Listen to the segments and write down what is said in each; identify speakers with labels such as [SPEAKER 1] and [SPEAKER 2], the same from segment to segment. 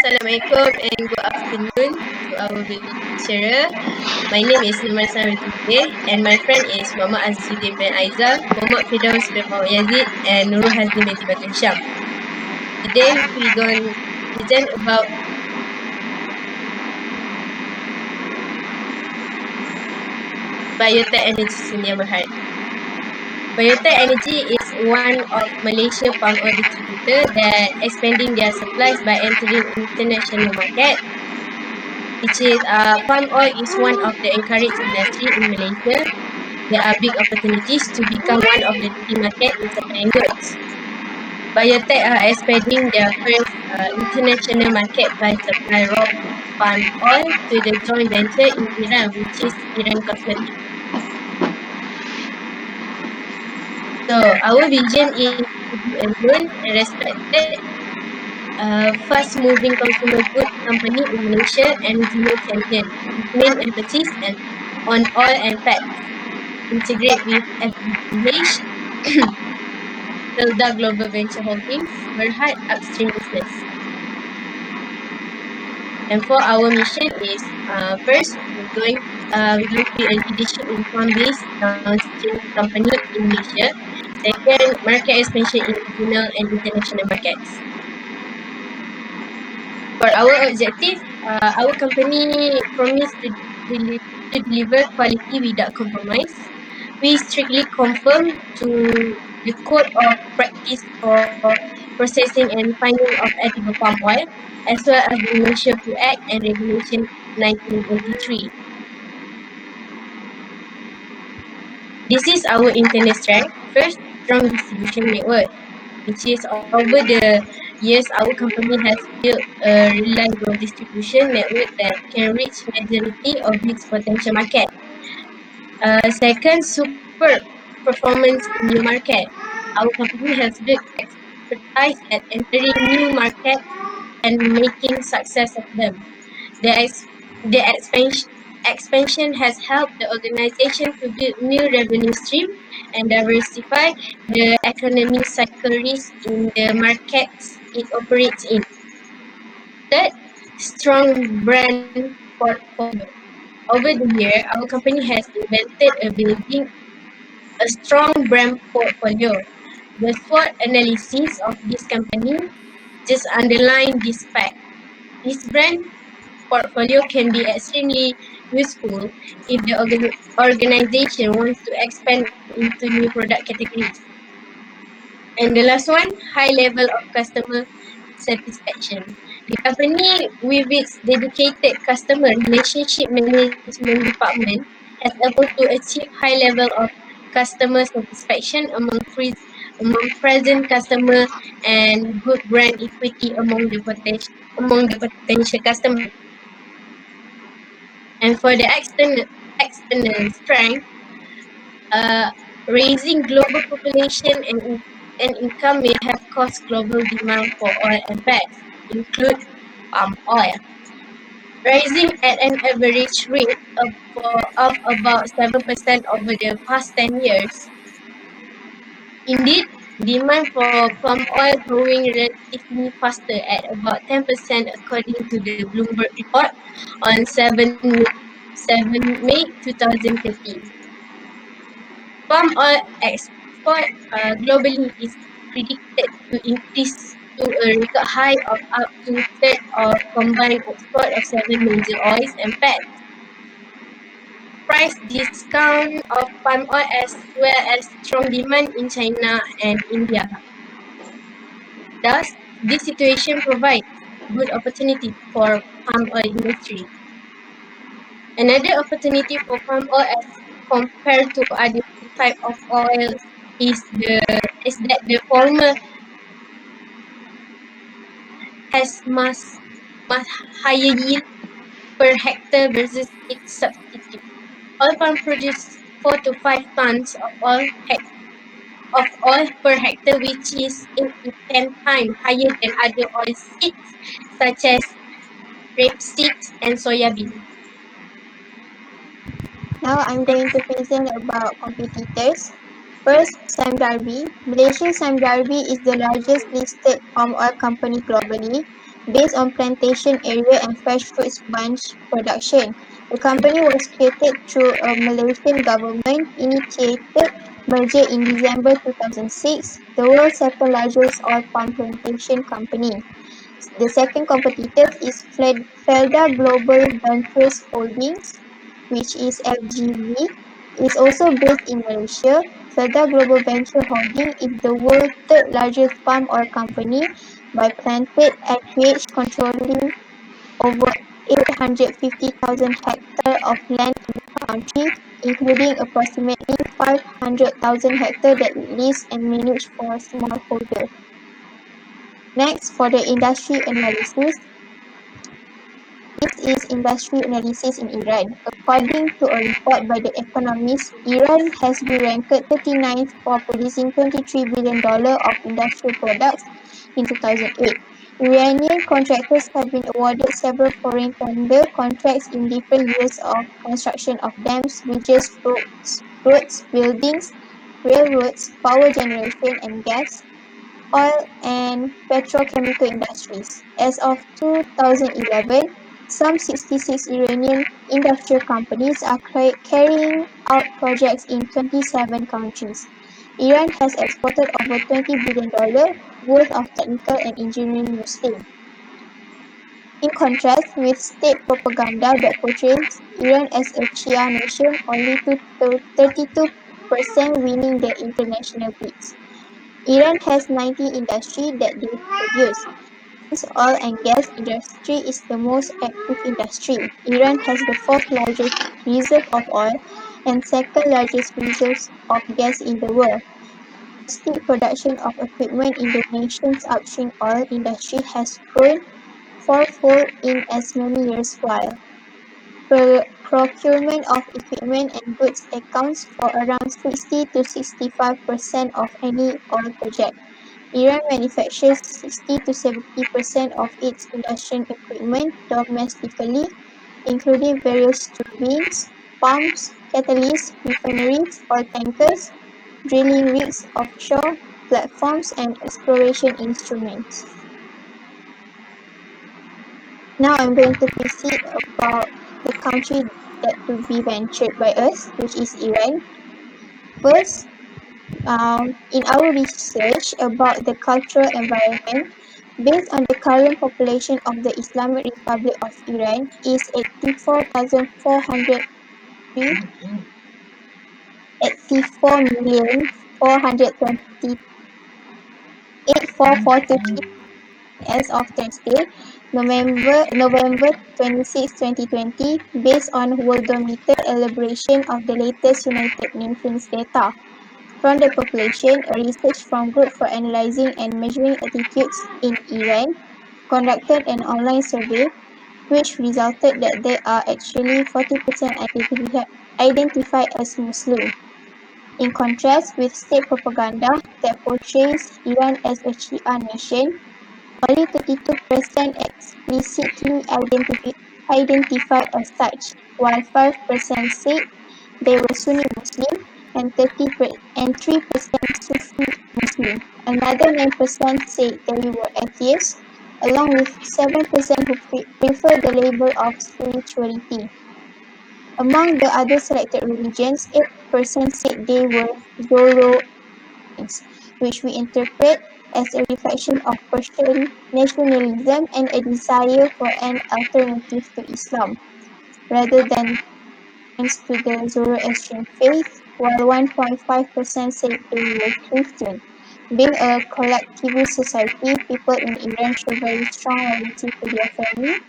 [SPEAKER 1] Assalamualaikum and good afternoon to our lecturer. My name is Nur Saratuddin and my friend is Muhammad Azizuddin bin Aizal, Muhammad Firdaus bin Muhammad Yazid and Nurul Hazmi binti Batu Hisham. Today we going to present about Biotech Energy Sdn Bhd. Biotech Energy is one of Malaysia palm oil distributor that expanding their supplies by entering international market, which is palm oil is one of the encouraged industry in Malaysia. There are big opportunities to become one of the leading market in supplying goods. Biotech are expanding their first international market by supply raw palm oil to the joint venture in Iran, which is Iran Cosmetics. So our vision is to be a known and respected fast-moving consumer goods company in Malaysia and regional champion, with main emphasis on oil and fats. Integrate with FBPH, Hilda Global Venture Holdings, Berhad Upstream Business. And for our mission is first we're going to be a leadership in farm-based downstream company in Malaysia. Second, market expansion in regional and international markets. For our objective, our company promise to deliver quality without compromise. We strictly conform to the code of practice for processing and refining of edible palm oil, as well as the Malaysia Food Act and Regulation 1983. This is our internal strength. First, strong distribution network, which is over the years our company has built a reliable distribution network that can reach majority of its potential market. Second, super performance in new market. Our company has built expertise at entering new markets and making success of them. The expansion has helped the organization to build new revenue stream and diversify the economic cycle risk in the markets it operates in. Third, strong brand portfolio. Over the year, our company has invented building a strong brand portfolio. The SWOT analysis of this company just underline this fact. This brand portfolio can be extremely useful if the organization wants to expand into new product categories. And the last one, high level of customer satisfaction. The company, with its dedicated customer relationship management department, has able to achieve high level of customer satisfaction among present customer and good brand equity among the potential customer. And for the external strength, raising global population and income may have caused global demand for oil and fats, include palm oil, rising at an average rate of about 7% over the past 10 years. Indeed, demand for palm oil growing relatively faster at about 10% according to the Bloomberg report on 7 May 2015. Palm oil export globally is predicted to increase to a record high of up to third of combined export of 7 major oils and fats. Price discount of palm oil as well as strong demand in China and India. Thus, this situation provides good opportunity for palm oil industry. Another opportunity for palm oil as compared to other type of oil is that the former has much higher yield per hectare versus its substitute. Oil palm produces 4 to 5 tons of oil per hectare, which is 8 to 10 times higher than other oil seeds such as rapeseed and soya bean.
[SPEAKER 2] Now I'm going to present about competitors. First, Sam Darby. Malaysian Sam Darby is the largest listed palm oil company globally. based on plantation area and fresh fruits bunch production. The company was created through a Malaysian government initiated merger in December 2006, the world's second largest oil palm plantation company. The second competitor is Felda Global Ventures Holdings, which is FGV, is also based in Malaysia. Felda Global Venture Holding is the world's third largest palm oil company by planted acreage, controlling over 850,000 hectares of land in the country, including approximately 500,000 hectares that it leases and manages for smallholders. Next, for the industry analysis, this is industry analysis in Iran. According to a report by The Economist, Iran has been ranked 39th for producing $23 billion of industrial products in 2008. Iranian contractors have been awarded several foreign tender contracts in different years of construction of dams, bridges, roads, buildings, railroads, power generation and gas, oil and petrochemical industries. As of 2011, some 66 Iranian industrial companies are carrying out projects in 27 countries. Iran has exported over $20 billion worth of technical and engineering mostly. In contrast with state propaganda that portrays Iran as a Shia nation, only to 32% winning the international bids. Iran has 90 industries that they produce. Since oil and gas industry is the most active industry, Iran has the fourth largest reserve of oil and second largest reserves of gas in the world. Domestic production of equipment in the nation's upstream oil industry has grown fourfold in as many years, while procurement of equipment and goods accounts for around 60 to 65% of any oil project. Iran manufactures 60 to 70% of its industrial equipment domestically, including various turbines, pumps, catalysts, refineries, oil tankers, drilling rigs, offshore platforms, and exploration instruments. Now I'm going to proceed about the country that will be ventured by us, which is Iran. First, in our research about the cultural environment, based on the current population of the Islamic Republic of Iran is 84,423,84423 as of Thursday, November 26, 2020, based on Worldometer elaboration of the latest United Nations data. From the population, a research from Group for Analyzing and Measuring Attitudes in Iran conducted an online survey which resulted that there are actually 40% identified as Muslim. In contrast with state propaganda that portrays Iran as a Shia nation, only 32% explicitly identify as such, while 5% said they were Sunni Muslim and 3% Sufi Muslim. Another 9% said they were atheists, along with 7% who prefer the label of spirituality. Among the other selected religions, 8% said they were Zoroastrians, which we interpret as a reflection of Persian nationalism and a desire for an alternative to Islam, rather than to the Zoroastrian faith, while 1.5% said they were Christian. Being a collectivist society, people in Iran show very strong loyalty to their family.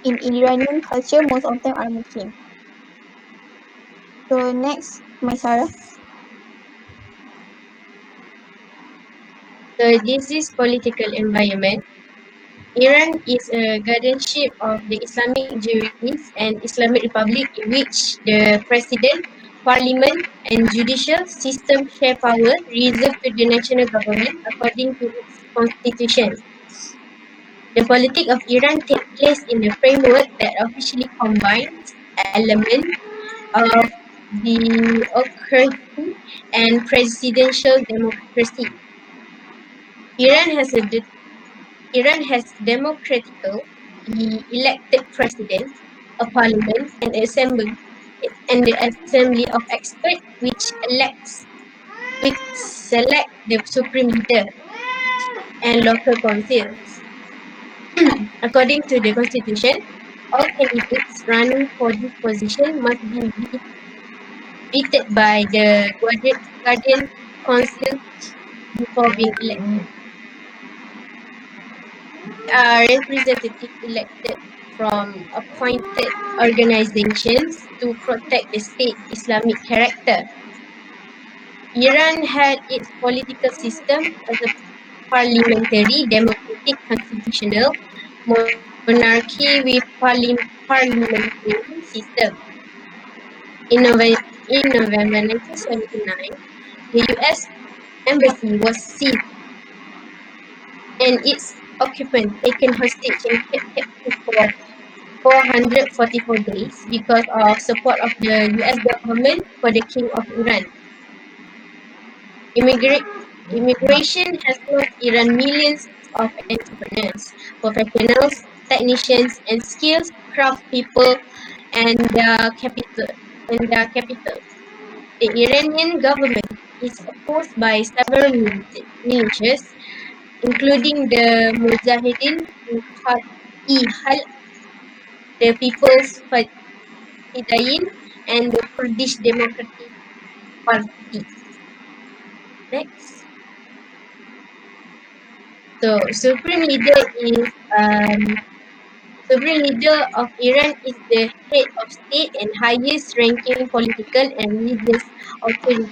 [SPEAKER 2] In Iranian culture, most of them are Muslim. So next, Maisara.
[SPEAKER 1] So this is political environment. Iran is a guardianship of the Islamic jurisprudence and Islamic Republic in which the president, parliament and judicial system share power reserved to the national government according to its constitution. The politics of Iran takes place in a framework that officially combines elements of theocracy and presidential democracy. Iran has a Iran has democratically elected president, a parliament, and the assembly of experts, which select the supreme leader and local councils. According to the constitution, all candidates running for this position must be vetted by the Guardian Council before being elected. Are representatives elected from appointed organizations to protect the state Islamic character. Iran had its political system as a parliamentary, democratic, constitutional monarchy with parliamentary system. In November 1979, the U.S. embassy was seized and its occupants taken hostage and kept captive for 444 days because of support of the US government for the King of Iran. Immigra- Immigration has lost Iran millions of entrepreneurs, professionals, technicians, and skilled craft people and their capital. The Iranian government is opposed by several militias, including the Mujahideen the People's Fedayeen, and the Kurdish Democratic Party. Next. So, um, Supreme Leader of Iran is the head of state and highest ranking political and religious authority.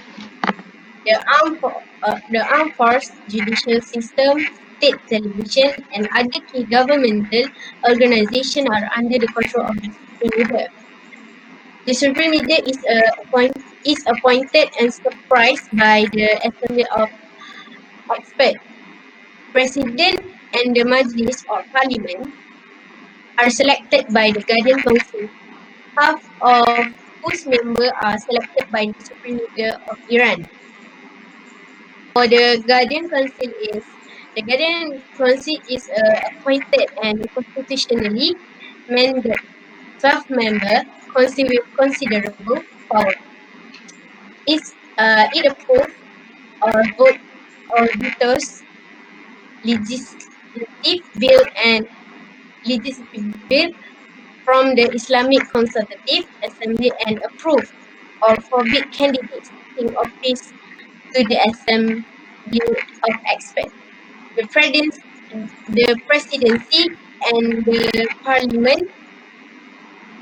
[SPEAKER 1] The armed force, judicial system, state television, and other key governmental organizations are under the control of the Supreme Leader. The Supreme Leader is appointed and supervised by the Assembly of Experts. President and the Majlis or Parliament are selected by the Guardian Council, half of whose members are selected by the Supreme Leader of Iran. For the Guardian Council is appointed and constitutionally mandated 12-member council with considerable power. It approves or votes auditors, legislative bill and legislative bill from the Islamic Consultative Assembly and approve or forbid candidates seeking office to the Assembly of Experts. The, predis- the presidency and the parliament,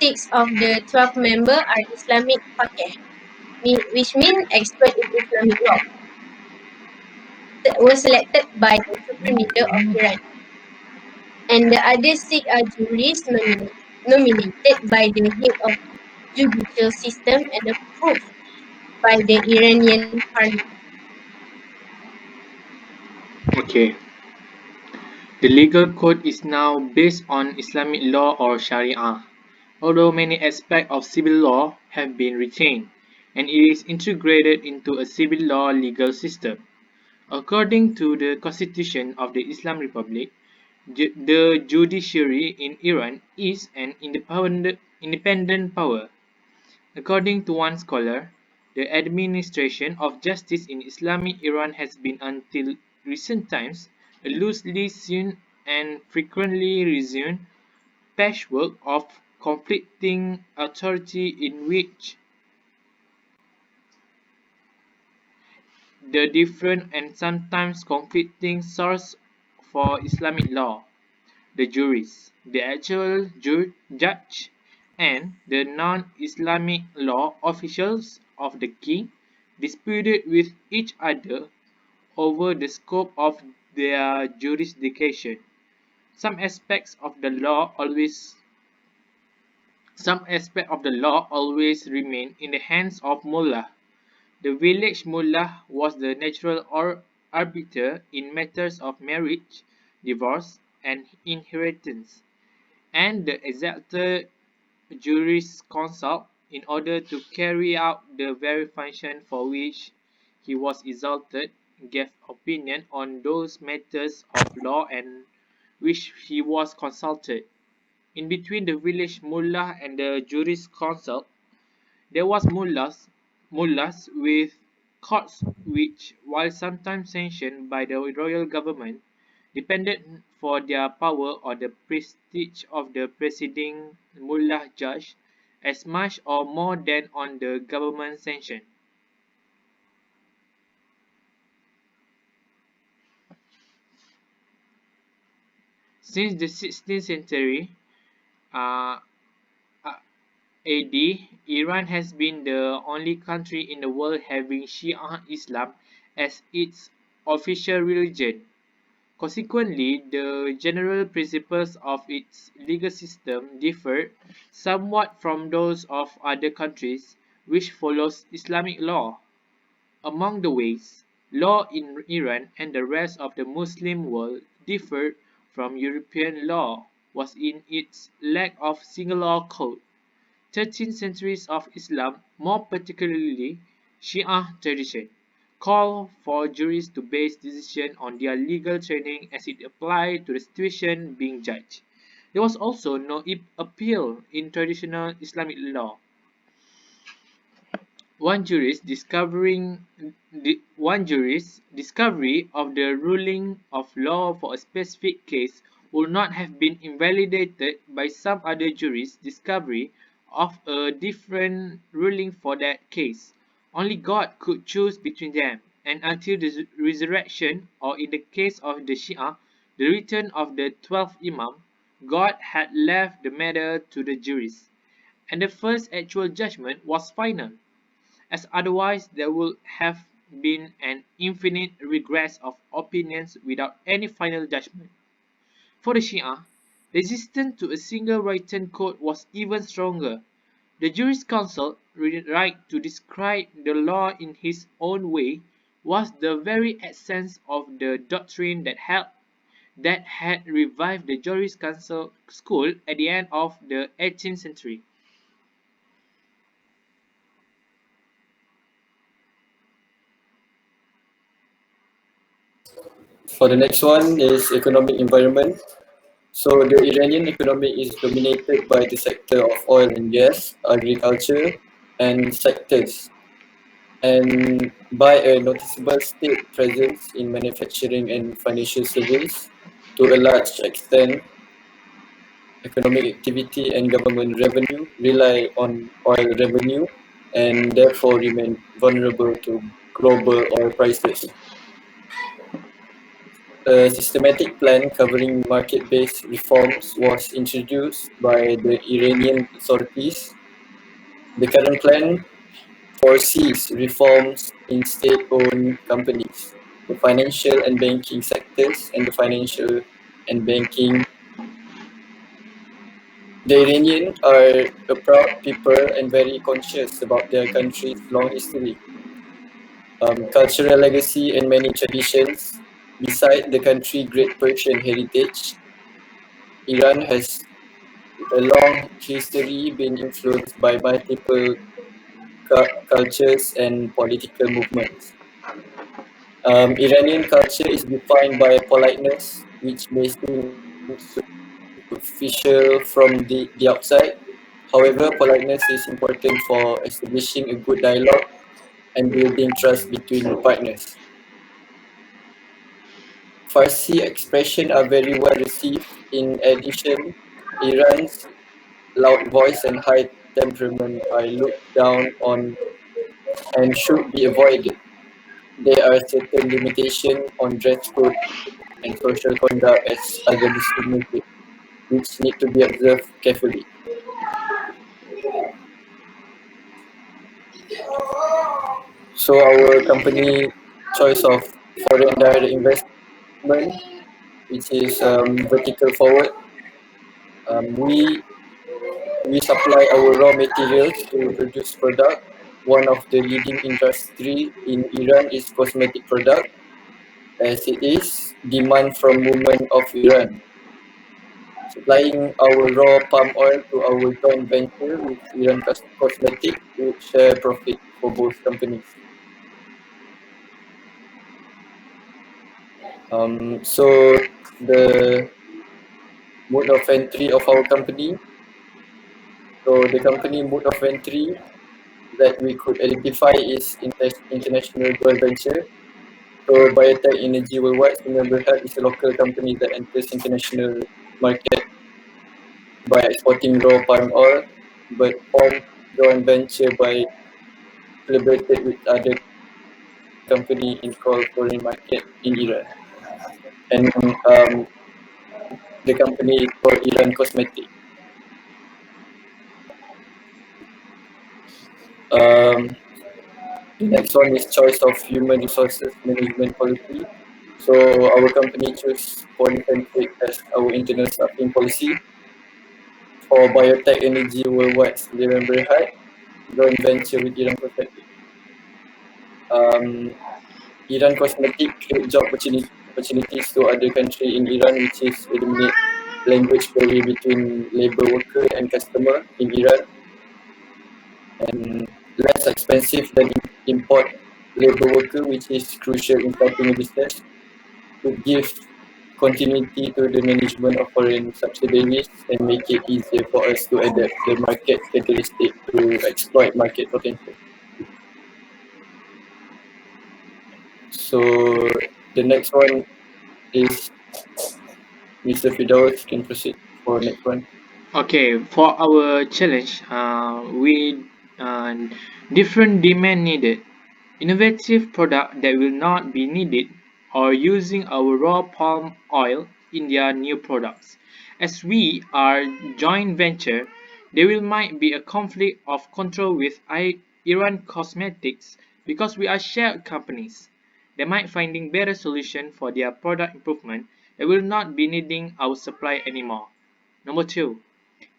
[SPEAKER 1] six of the 12 members are Islamic Faqih, which means expert in Islamic law, that was selected by the Supreme Leader of Iran. And the other six are juries nominated by the head of judicial system and approved by the Iranian parliament.
[SPEAKER 3] Okay. The legal code is now based on Islamic law or Sharia, although many aspects of civil law have been retained, and it is integrated into a civil law legal system. According to the Constitution of the Islam Republic, the judiciary in Iran is an independent power. According to one scholar, the administration of justice in Islamic Iran has been until recent times a loosely sewn and frequently resumed patchwork of conflicting authority in which the different and sometimes conflicting source for Islamic law, the juries, the actual judge, and the non-Islamic law officials of the king disputed with each other over the scope of their jurisdiction. Some aspects of the law always some aspect of the law always remain in the hands of mullah. The village mullah was the natural arbiter in matters of marriage, divorce, and inheritance, and the exalted jurisconsult in order to carry out the very function for which he was exalted, gave opinion on those matters of law and which he was consulted. In between the village mullah and the jurist council, there was mullahs with courts which, while sometimes sanctioned by the royal government, depended for their power on the prestige of the presiding mullah judge as much or more than on the government sanction. Since the 16th century uh, AD, Iran has been the only country in the world having Shia Islam as its official religion. Consequently, the general principles of its legal system differ somewhat from those of other countries which follows Islamic law. Among the ways law in Iran and the rest of the Muslim world differed from European law was in its lack of single law code. 13th centuries of Islam, more particularly Shia tradition, call for juries to base decisions on their legal training as it applied to the situation being judged. There was also no appeal in traditional Islamic law. One jurist's discovery of the ruling of law for a specific case would not have been invalidated by some other jurist's discovery of a different ruling for that case. Only God could choose between them, and until the resurrection, or in the case of the Shia, the return of the 12th Imam, God had left the matter to the jurists, and the first actual judgment was final, as otherwise there would have been an infinite regress of opinions without any final judgment. For the Shia, resistance to a single written code was even stronger. The Jurist Council's right to describe the law in his own way was the very essence of the doctrine that had revived the Jurist Council school at the end of the 18th century.
[SPEAKER 4] For the next one is economic environment. So the Iranian economy is dominated by the sector of oil and gas, agriculture, and sectors, and by a noticeable state presence in manufacturing and financial service. To a large extent, economic activity and government revenue rely on oil revenue and therefore remain vulnerable to global oil prices. A systematic plan covering market-based reforms was introduced by the Iranian authorities. The current plan foresees reforms in state-owned companies, the financial and banking sectors, and the financial and banking. The Iranians are a proud people and very conscious about their country's long history, cultural legacy, and many traditions. Beside the country's great Persian heritage, Iran has a long history been influenced by multiple cultures and political movements. Iranian culture is defined by politeness, which may seem superficial from the outside. However, politeness is important for establishing a good dialogue and building trust between partners. Farsi expressions are very well received. In addition, Iran's loud voice and high temperament are looked down on and should be avoided. There are certain limitations on dress code and social conduct as other discriminated, which need to be observed carefully. So our company choice of foreign direct investment, which is vertical forward, we supply our raw materials to produce product. One of the leading industry in Iran is cosmetic product, as it is demand from women of Iran. Supplying our raw palm oil to our joint venture with Iran Cosmetic would share profit for both companies. So the mode of entry of our company. So the company mode of entry that we could identify is international joint venture. So Biotech Energy Worldwide, remember Health is a local company that enters international market by exporting raw palm oil, but form joint venture by collaborated with other company in called foreign market in Iran. And the company is called Iran Cosmetic. Um, the next one is choice of human resources management policy. So our company choose polycentric as our internal staffing policy for Biotech Energy Worldwide Sdn Bhd, joint venture with Iran Cosmetic. Um, Iran Cosmetic create job opportunities to other country in Iran, which is eliminate language barrier between labor worker and customer in Iran, and less expensive than import labor worker, which is crucial in starting a business. Could give continuity to the management of foreign subsidiaries and make it easier for us to adapt the market characteristic to exploit market potential. So the next one is Mr. Firdaus can proceed for next one.
[SPEAKER 3] Okay, for our challenge, we different demand needed, innovative product that will not be needed, or using our raw palm oil in their new products. As we are joint venture, there will might be a conflict of control with Iran Cosmetics because we are shared companies. They might finding better solution for their product improvement. They will not be needing our supply anymore. Number two,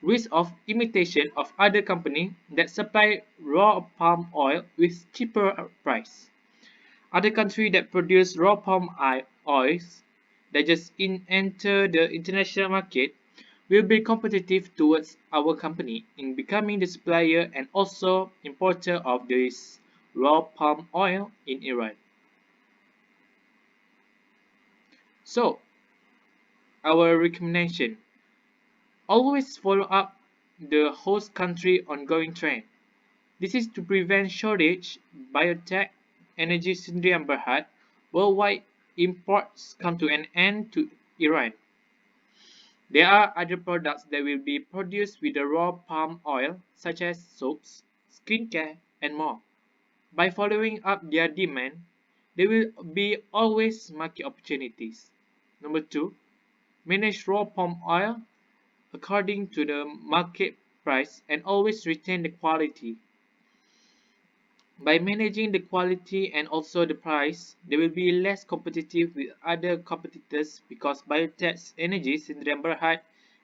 [SPEAKER 3] risk of imitation of other company that supply raw palm oil with cheaper price. Other countries that produce raw palm oils that just enter the international market will be competitive towards our company in becoming the supplier and also importer of this raw palm oil in Iran. So, our recommendation, always follow up the host country ongoing trend. This is to prevent shortage. Biotech, energy Sindri and Berhad, worldwide imports come to an end to Iran. There are other products that will be produced with the raw palm oil, such as soaps, skincare, and more. By following up their demand, there will be always market opportunities. Number two, manage raw palm oil according to the market price and always retain the quality. By managing the quality and also the price, they will be less competitive with other competitors because Biotech's energy Sindrian Berhad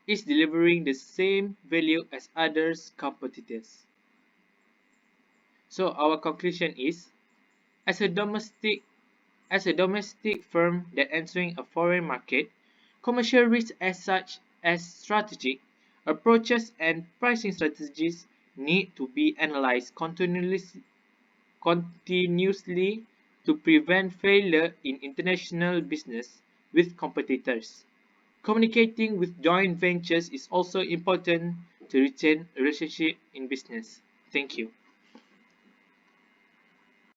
[SPEAKER 3] is delivering the same value as others competitors. So our conclusion is, as a domestic as a domestic firm that entering a foreign market, commercial risk as such as strategic approaches and pricing strategies need to be analyzed continuously to prevent failure in international business with competitors. Communicating with joint ventures is also important to retain a relationship in business. Thank you.